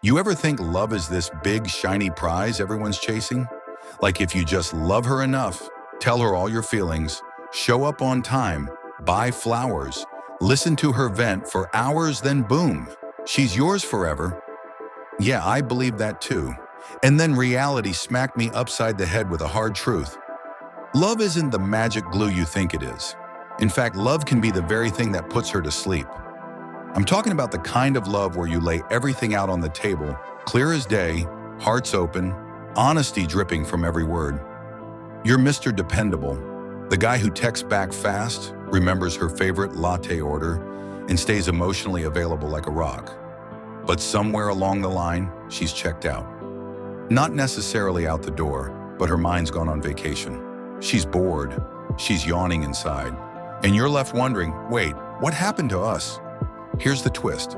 You ever think love is this big, shiny prize everyone's chasing? Like if you just love her enough, tell her all your feelings, show up on time, buy flowers, listen to her vent for hours, then boom, she's yours forever. Yeah, I believe that too. And then reality smacked me upside the head with a hard truth. Love isn't the magic glue you think it is. In fact, love can be the very thing that puts her to sleep. I'm talking about the kind of love where you lay everything out on the table, clear as day, hearts open, honesty dripping from every word. You're Mr. Dependable, the guy who texts back fast, remembers her favorite latte order, and stays emotionally available like a rock. But somewhere along the line, she's checked out. Not necessarily out the door, but her mind's gone on vacation. She's bored, she's yawning inside, and you're left wondering, wait, what happened to us? Here's the twist.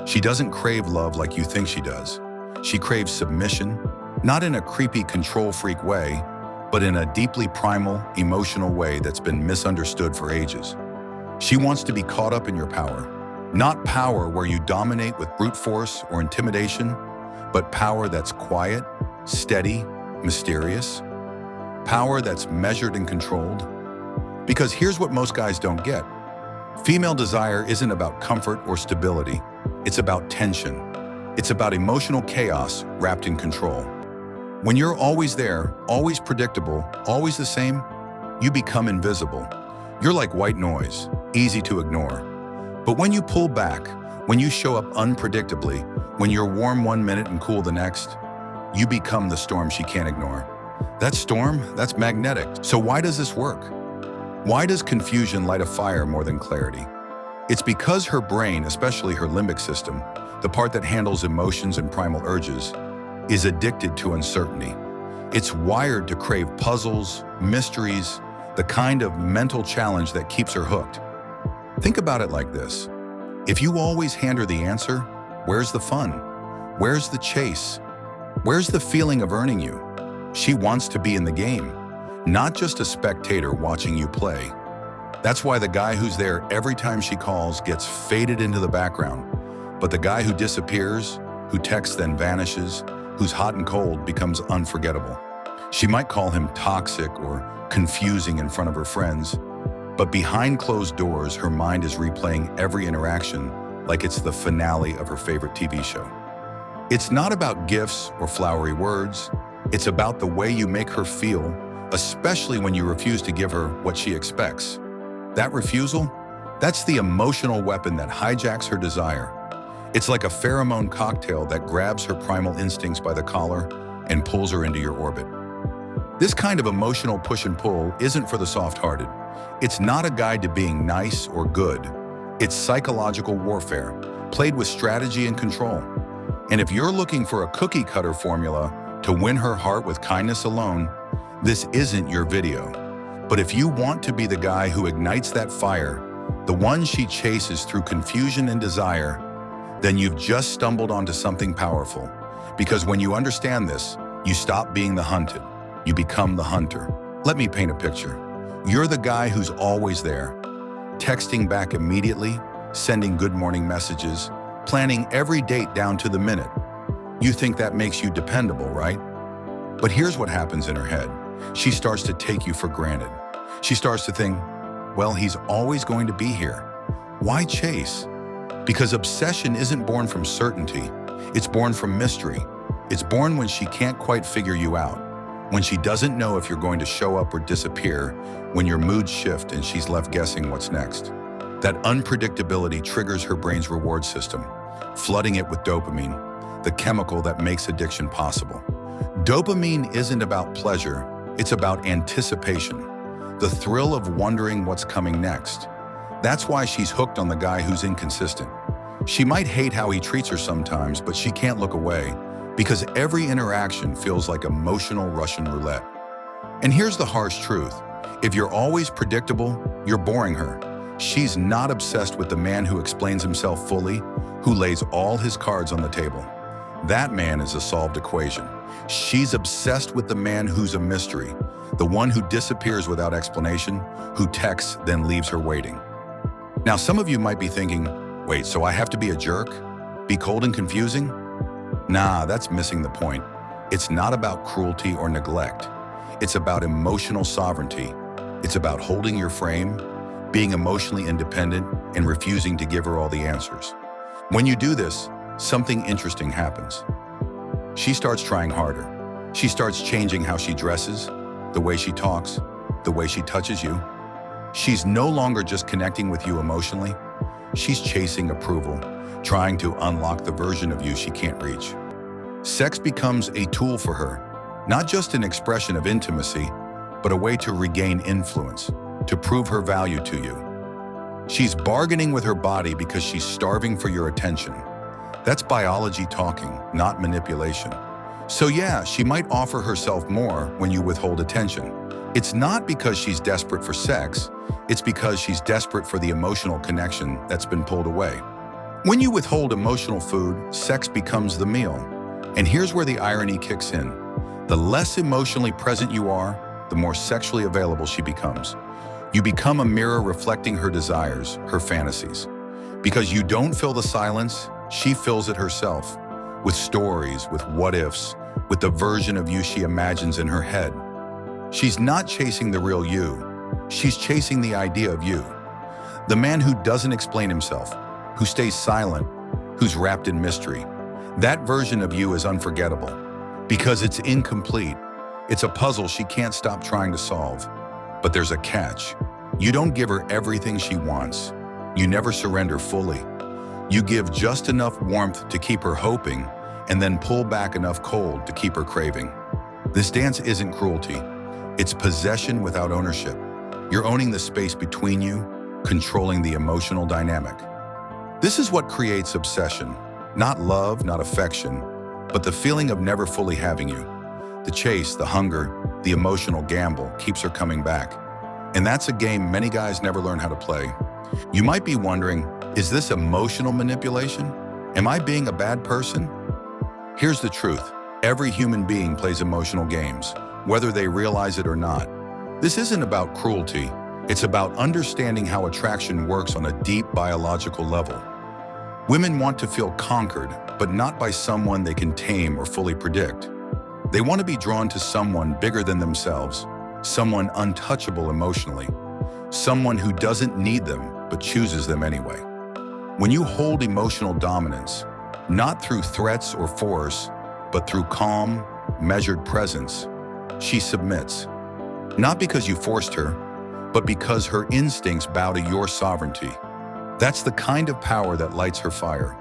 She doesn't crave love like you think she does. She craves submission, not in a creepy control freak way, but in a deeply primal, emotional way that's been misunderstood for ages. She wants to be caught up in your power. Not power where you dominate with brute force or intimidation, but power that's quiet, steady, mysterious. Power that's measured and controlled. Because here's what most guys don't get. Female desire isn't about comfort or stability. It's about tension. It's about emotional chaos wrapped in control. When you're always there, always predictable, always the same, you become invisible. You're like white noise, easy to ignore. But when you pull back, when you show up unpredictably, when you're warm one minute and cool the next, you become the storm she can't ignore. That storm, that's magnetic. So why does this work? Why does confusion light a fire more than clarity? It's because her brain, especially her limbic system, the part that handles emotions and primal urges, is addicted to uncertainty. It's wired to crave puzzles, mysteries, the kind of mental challenge that keeps her hooked. Think about it like this. If you always hand her the answer, where's the fun? Where's the chase? Where's the feeling of earning you? She wants to be in the game, not just a spectator watching you play. That's why the guy who's there every time she calls gets faded into the background. But the guy who disappears, who texts then vanishes, who's hot and cold becomes unforgettable. She might call him toxic or confusing in front of her friends, but behind closed doors, her mind is replaying every interaction like it's the finale of her favorite TV show. It's not about gifts or flowery words. It's about the way you make her feel, especially when you refuse to give her what she expects. That refusal, that's the emotional weapon that hijacks her desire. It's like a pheromone cocktail that grabs her primal instincts by the collar and pulls her into your orbit. This kind of emotional push and pull isn't for the soft-hearted. It's not a guide to being nice or good. It's psychological warfare, played with strategy and control. And if you're looking for a cookie-cutter formula to win her heart with kindness alone, this isn't your video. But if you want to be the guy who ignites that fire, the one she chases through confusion and desire, then you've just stumbled onto something powerful. Because when you understand this, you stop being the hunted. You become the hunter. Let me paint a picture. You're the guy who's always there, texting back immediately, sending good morning messages, planning every date down to the minute. You think that makes you dependable, right? But here's what happens in her head. She starts to take you for granted. She starts to think, well, he's always going to be here. Why chase? Because obsession isn't born from certainty. It's born from mystery. It's born when she can't quite figure you out, when she doesn't know if you're going to show up or disappear, when your moods shift and she's left guessing what's next. That unpredictability triggers her brain's reward system, flooding it with dopamine, the chemical that makes addiction possible. Dopamine isn't about pleasure, it's about anticipation, the thrill of wondering what's coming next. That's why she's hooked on the guy who's inconsistent. She might hate how he treats her sometimes, but she can't look away, because every interaction feels like emotional Russian roulette. And here's the harsh truth. If you're always predictable, you're boring her. She's not obsessed with the man who explains himself fully, who lays all his cards on the table. That man is a solved equation. She's obsessed with the man who's a mystery, the one who disappears without explanation, who texts then leaves her waiting. Now, some of you might be thinking, wait, so I have to be a jerk? Be cold and confusing? Nah, that's missing the point. It's not about cruelty or neglect. It's about emotional sovereignty. It's about holding your frame, being emotionally independent, and refusing to give her all the answers. When you do this, something interesting happens. She starts trying harder. She starts changing how she dresses, the way she talks, the way she touches you. She's no longer just connecting with you emotionally. She's chasing approval, trying to unlock the version of you she can't reach. Sex becomes a tool for her, not just an expression of intimacy, but a way to regain influence, to prove her value to you. She's bargaining with her body because she's starving for your attention. That's biology talking, not manipulation. So yeah, she might offer herself more when you withhold attention. It's not because she's desperate for sex, it's because she's desperate for the emotional connection that's been pulled away. When you withhold emotional food, sex becomes the meal. And here's where the irony kicks in. The less emotionally present you are, the more sexually available she becomes. You become a mirror reflecting her desires, her fantasies. Because you don't fill the silence, she fills it herself. With stories, with what-ifs, with the version of you she imagines in her head. She's not chasing the real you. She's chasing the idea of you. The man who doesn't explain himself, who stays silent, who's wrapped in mystery. That version of you is unforgettable because it's incomplete. It's a puzzle she can't stop trying to solve. But there's a catch. You don't give her everything she wants. You never surrender fully. You give just enough warmth to keep her hoping and then pull back enough cold to keep her craving. This dance isn't cruelty. It's possession without ownership. You're owning the space between you, controlling the emotional dynamic. This is what creates obsession. Not love, not affection, but the feeling of never fully having you. The chase, the hunger, the emotional gamble keeps her coming back. And that's a game many guys never learn how to play. You might be wondering, is this emotional manipulation? Am I being a bad person? Here's the truth. Every human being plays emotional games, whether they realize it or not. This isn't about cruelty. It's about understanding how attraction works on a deep biological level. Women want to feel conquered, but not by someone they can tame or fully predict. They want to be drawn to someone bigger than themselves, someone untouchable emotionally, someone who doesn't need them but chooses them anyway. When you hold emotional dominance, not through threats or force, but through calm, measured presence, she submits. Not because you forced her, but because her instincts bow to your sovereignty. That's the kind of power that lights her fire.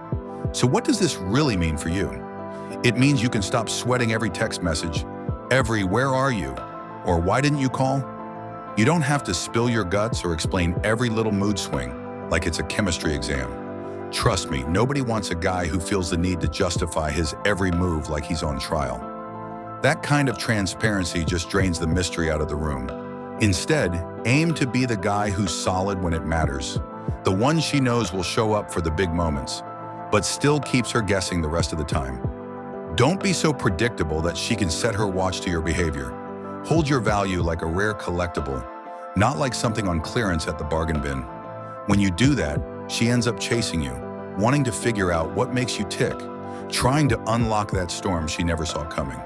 So what does this really mean for you? It means you can stop sweating every text message, every "where are you?" or "why didn't you call?" You don't have to spill your guts or explain every little mood swing like it's a chemistry exam. Trust me, nobody wants a guy who feels the need to justify his every move like he's on trial. That kind of transparency just drains the mystery out of the room. Instead, aim to be the guy who's solid when it matters, the one she knows will show up for the big moments, but still keeps her guessing the rest of the time. Don't be so predictable that she can set her watch to your behavior. Hold your value like a rare collectible, not like something on clearance at the bargain bin. When you do that, she ends up chasing you, wanting to figure out what makes you tick, trying to unlock that storm she never saw coming.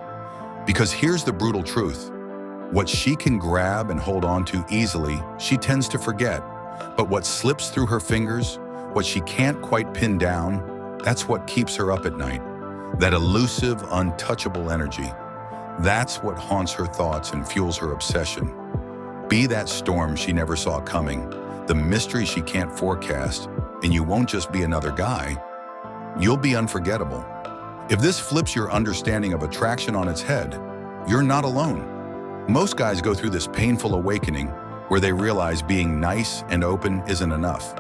Because here's the brutal truth. What she can grab and hold on to easily, she tends to forget. But what slips through her fingers, what she can't quite pin down, that's what keeps her up at night. That elusive, untouchable energy. That's what haunts her thoughts and fuels her obsession. Be that storm she never saw coming, the mystery she can't forecast, and you won't just be another guy, you'll be unforgettable. If this flips your understanding of attraction on its head, you're not alone. Most guys go through this painful awakening where they realize being nice and open isn't enough.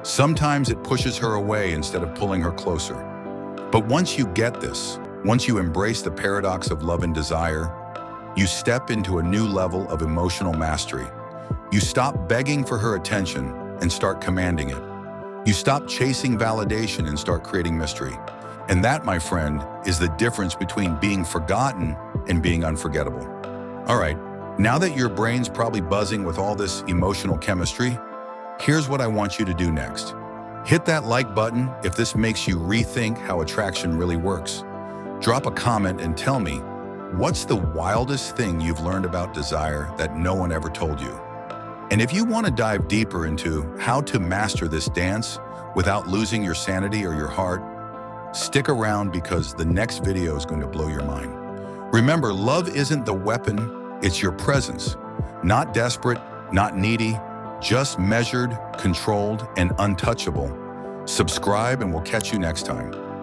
Sometimes it pushes her away instead of pulling her closer. But once you get this, once you embrace the paradox of love and desire, you step into a new level of emotional mastery. You stop begging for her attention and start commanding it. You stop chasing validation and start creating mystery. And that, my friend, is the difference between being forgotten and being unforgettable. All right, now that your brain's probably buzzing with all this emotional chemistry, here's what I want you to do next. Hit that like button if this makes you rethink how attraction really works. Drop a comment and tell me, what's the wildest thing you've learned about desire that no one ever told you? And if you want to dive deeper into how to master this dance without losing your sanity or your heart, stick around because the next video is going to blow your mind. Remember, love isn't the weapon, it's your presence. Not desperate, not needy, just measured, controlled, and untouchable. Subscribe and we'll catch you next time.